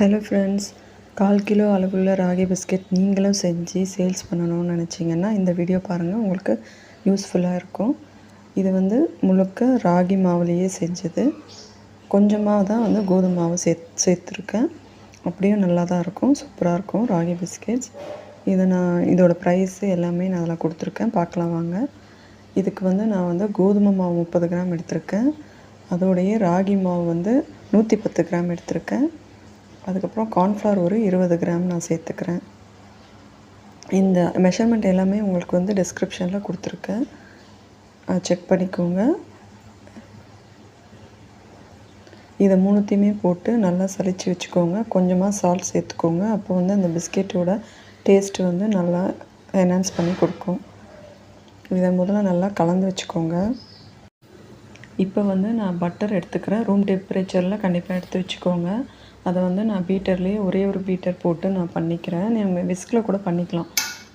Hello friends, 1/4 kilo அளவுள்ள ragi biscuit நீங்களும் செஞ்சு சேல்ஸ் பண்ணணும்னு நினச்சிங்கன்னா இந்த வீடியோ பாருங்கள், உங்களுக்கு யூஸ்ஃபுல்லாக இருக்கும். இது முழுக்க ராகி மாவுலேயே செஞ்சது. கொஞ்சமாக தான் கோதுமை மாவு சேர்த்துருக்கேன். அப்படியும் நல்லா தான் இருக்கும், சூப்பராக இருக்கும் ராகி பிஸ்கெட்ஸ். இதோட ப்ரைஸு எல்லாமே நான் அதில் கொடுத்துருக்கேன், பார்க்கலாம் வாங்க. இதுக்கு நான் கோதுமை மாவு 30 கிராம் எடுத்திருக்கேன். அதோடைய ராகி மாவு 110 கிராம் எடுத்திருக்கேன். அதுக்கப்புறம் கார்ன்ஃப்ளவர் ஒரு 20 கிராம் நான் சேர்த்துக்கிறேன். இந்த மெஷர்மெண்ட் எல்லாமே உங்களுக்கு டிஸ்கிரிப்ஷனில் கொடுத்துருக்கேன், செக் பண்ணிக்கோங்க. இதை மூணுத்தையுமே போட்டு நல்லா சலிச்சு வச்சுக்கோங்க. கொஞ்சமாக சால்ட் சேர்த்துக்கோங்க. அப்போ அந்த பிஸ்கெட்டோட டேஸ்ட்டு நல்லா என்ஹான்ஸ் பண்ணி கொடுக்கும். இதை முதல்ல நல்லா கலந்து வச்சுக்கோங்க. இப்போ நான் பட்டர் எடுத்துக்கிறேன். ரூம் டெம்பரேச்சரில் கண்டிப்பாக எடுத்து வச்சுக்கோங்க. அதை நான் பீட்டர்லேயே ஒரே ஒரு பீட்டர் போட்டு நான் பண்ணிக்கிறேன். நீங்கள் விஸ்கில் கூட பண்ணிக்கலாம்.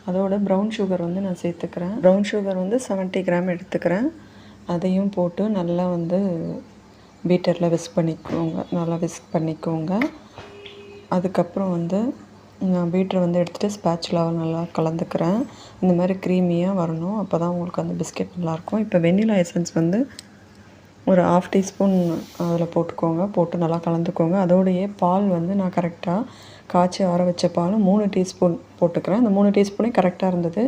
அதோட ப்ரௌன் சுகர் நான் சேர்த்துக்கிறேன். ப்ரௌன் சுகர் 70 கிராம் எடுத்துக்கிறேன். அதையும் போட்டு நல்லா பீட்டரில் விஸ்க் பண்ணிக்கோங்க. அதுக்கப்புறம் நான் பீட்டரை எடுத்துகிட்டு ஸ்பேச்சுலாவை நல்லா கலந்துக்கிறேன். இந்த மாதிரி க்ரீமியாக வரணும், அப்போ தான் உங்களுக்கு பிஸ்கெட் நல்லாயிருக்கும். இப்போ வெண்ணிலா எசன்ஸ் ஒரு 1/2 டீஸ்பூன் அதில் போட்டுக்கோங்க. போட்டு நல்லா கலந்துக்கோங்க. அதோடையே பால் நான் கரெக்டாக காய்ச்சி ஆற வச்ச பால் 3 டீஸ்பூன் போட்டுக்கிறேன். அந்த 3 டீஸ்பூனே கரெக்டாக இருந்தது.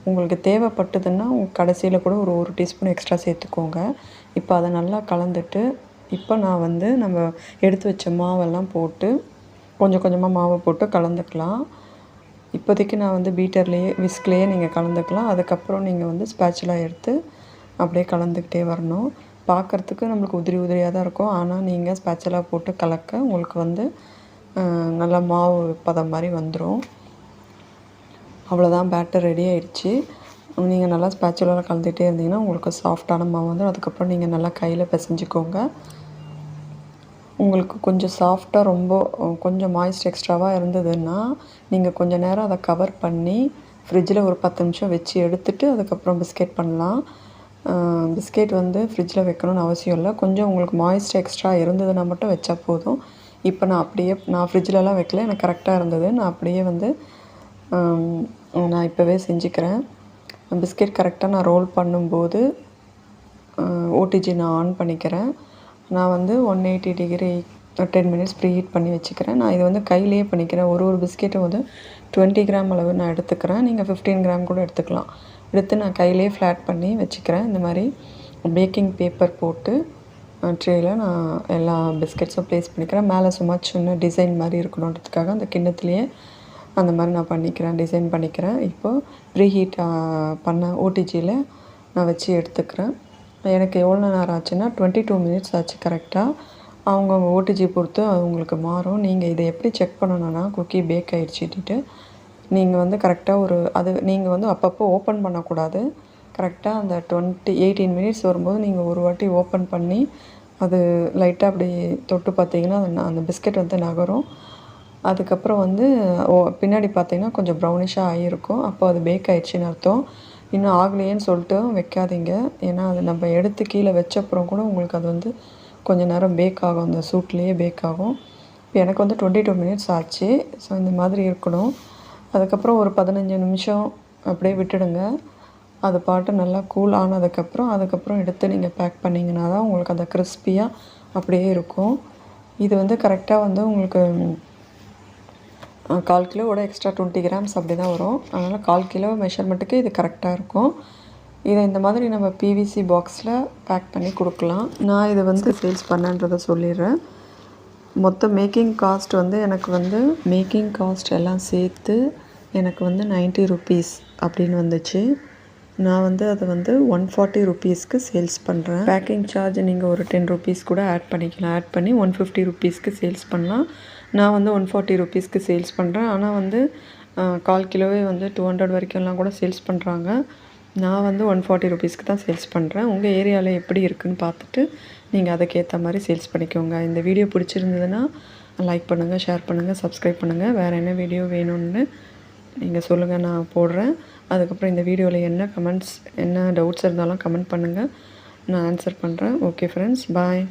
உங்களுக்கு தேவைப்பட்டதுன்னா கடைசியில் கூட ஒரு 1 டீஸ்பூன் எக்ஸ்ட்ரா சேர்த்துக்கோங்க. இப்போ அதை நல்லா கலந்துட்டு, இப்போ நான் நம்ம எடுத்து வச்ச மாவெல்லாம் போட்டு கொஞ்சம் கொஞ்சமாக மாவை போட்டு கலந்துக்கலாம். இப்போதைக்கு நான் பீட்டர்லேயே விஸ்க்லேயே நீங்கள் கலந்துக்கலாம். அதுக்கப்புறம் நீங்கள் ஸ்பேச்சுலா எடுத்து அப்படியே கலந்துக்கிட்டே வரணும். பார்க்குறதுக்கு நம்மளுக்கு உதிரி உதிரியாக தான் இருக்கும். ஆனால் நீங்கள் ஸ்பேச்சுலா போட்டு கலக்க உங்களுக்கு நல்லா மாவு பதம் மாதிரி வந்துடும். அவ்வளோதான், பேட்டர் ரெடி ஆகிடுச்சு. நீங்கள் நல்லா ஸ்பேச்சுலாவில் கலந்துகிட்டே இருந்தீங்கன்னா உங்களுக்கு சாஃப்டான மாவு வந்துடும். அதுக்கப்புறம் நீங்கள் நல்லா கையில் பிசைஞ்சிக்கோங்க. உங்களுக்கு கொஞ்சம் சாஃப்டாக கொஞ்சம் மாய்ஸ்ட் எக்ஸ்ட்ராவாக இருந்ததுன்னா நீங்கள் கொஞ்சம் நேரம் அதை கவர் பண்ணி ஃப்ரிட்ஜில் ஒரு 10 நிமிஷம் வச்சு எடுத்துகிட்டு அதுக்கப்புறம் பிஸ்கெட் பண்ணலாம். பிஸ்கெட் ஃப்ரிட்ஜில் வைக்கணும்னு அவசியம் இல்லை. கொஞ்சம் உங்களுக்கு மாய்ஸ்ட் எக்ஸ்ட்ரா இருந்ததுன்னா மட்டும் வச்சா போதும். இப்போ நான் ஃப்ரிட்ஜிலலாம் வைக்கல, எனக்கு கரெக்டாக இருந்தது. நான் அப்படியே நான் இப்போவே செஞ்சுக்கிறேன். பிஸ்கெட் கரெக்டாக நான் ரோல் பண்ணும்போது ஓடிஜி நான் ஆன் பண்ணிக்கிறேன். நான் 180 டிகிரி 10 மினிட்ஸ் ப்ரீ ஹீட் பண்ணி வச்சுக்கிறேன். நான் இது கையிலேயே பண்ணிக்கிறேன். ஒரு பிஸ்கெட்டும் 20 கிராம் அளவு நான் எடுத்துக்கிறேன். நீங்கள் 15 கிராம் கூட எடுத்துக்கலாம். எடுத்து நான் கையிலே ஃப்ளாட் பண்ணி வச்சுக்கிறேன். இந்த மாதிரி பேக்கிங் பேப்பர் போட்டு ட்ரேயில் நான் எல்லா பிஸ்கெட்ஸும் ப்ளேஸ் பண்ணிக்கிறேன். மேலே சும்மா சின்ன டிசைன் மாதிரி இருக்கணுன்றதுக்காக அந்த கிண்ணத்துலேயே அந்த மாதிரி நான் டிசைன் பண்ணிக்கிறேன். இப்போது ப்ரீ ஹீட் பண்ண ஓடிஜியில் நான் வச்சு எடுத்துக்கிறேன். எனக்கு எவ்வளோ நேரம் ஆச்சுன்னா 22 மினிட்ஸ் ஆச்சு கரெக்டாக. அவங்கவுங்க ஓடிஜி பொறுத்து அது உங்களுக்கு மாறும். நீங்கள் இதை எப்படி செக் பண்ணணுன்னா குக்கி பேக் ஆகிடுச்சிட்டு நீங்கள் கரெக்டாக அது நீங்கள் அப்பப்போ ஓப்பன் பண்ணக்கூடாது. கரெக்டாக அந்த 18 மினிட்ஸ் வரும்போது நீங்கள் ஒரு வாட்டி ஓப்பன் பண்ணி அது லைட்டாக அப்படி தொட்டு பார்த்தீங்கன்னா அந்த பிஸ்கெட் நகரும். அதுக்கப்புறம் பின்னாடி பார்த்தீங்கன்னா கொஞ்சம் ப்ரௌனிஷாக ஆகியிருக்கும். அப்போ அது பேக் ஆகிடுச்சின்னு அர்த்தம். இன்னும் ஆகலையேன்னு சொல்லிட்டு வைக்காதீங்க. ஏன்னா அது நம்ம எடுத்து கீழே வச்சப்புறம் கூட உங்களுக்கு அது கொஞ்சம் நேரம் பேக் ஆகும், அந்த சூட்லேயே பேக் ஆகும். இப்போ எனக்கு 22 மினிட்ஸ் ஆச்சு. ஸோ இந்த மாதிரி இருக்கணும். அதுக்கப்புறம் ஒரு 15 நிமிஷம் அப்படியே விட்டுடுங்க. அது பாட்டு நல்லா கூல் அதுக்கப்புறம் எடுத்து நீங்கள் பேக் பண்ணிங்கன்னா தான் உங்களுக்கு அந்த கிறிஸ்பியாக அப்படியே இருக்கும். இது கரெக்டாக உங்களுக்கு 1/4 கிலோவோட எக்ஸ்ட்ரா 20 கிராம்ஸ் அப்படி தான் வரும். அதனால் 1/4 கிலோ மெஷர்மெண்ட்டுக்கு இது கரெக்டாக இருக்கும். இதை இந்த மாதிரி நம்ம பிவிசி பாக்ஸில் பேக் பண்ணி கொடுக்கலாம். நான் இதை சேல்ஸ் பண்ணன்றதை சொல்லிடுறேன். மொத்த மேக்கிங் காஸ்ட் எனக்கு மேக்கிங் காஸ்ட் எல்லாம் சேர்த்து எனக்கு 90 ருபீஸ் அப்படின்னு வந்துச்சு. நான் அதை 140 ருபீஸ்க்கு சேல்ஸ் பண்ணுறேன். பேக்கிங் சார்ஜ் நீங்கள் ஒரு 10 ருபீஸ் கூட ஆட் பண்ணிக்கலாம். ஆட் பண்ணி 150 ருபீஸ்க்கு சேல்ஸ் பண்ணலாம். நான் 140 ருபீஸ்க்கு சேல்ஸ் பண்ணுறேன். ஆனால் 1/4 கிலோவே 200 வரைக்கும்லாம் கூட சேல்ஸ் பண்ணுறாங்க. நான் 140 ருபீஸ்க்கு தான் சேல்ஸ் பண்ணுறேன். உங்கள் ஏரியாவில் எப்படி இருக்குதுன்னு பார்த்துட்டு நீங்கள் அதுக்கேற்ற மாதிரி சேல்ஸ் பண்ணிக்கோங்க. இந்த வீடியோ பிடிச்சிருந்ததுன்னா லைக் பண்ணுங்கள், ஷேர் பண்ணுங்கள், சப்ஸ்கிரைப் பண்ணுங்கள். வேறு என்ன வீடியோ வேணும்னு நீங்கள் சொல்லுங்கள், நான் போடுறேன். அதுக்கப்புறம் இந்த வீடியோவில் என்ன கமெண்ட்ஸ், என்ன டவுட்ஸ் இருந்தாலும் கமெண்ட் பண்ணுங்கள், நான் ஆன்சர் பண்ணுறேன். ஓகே ஃப்ரெண்ட்ஸ், பாய்.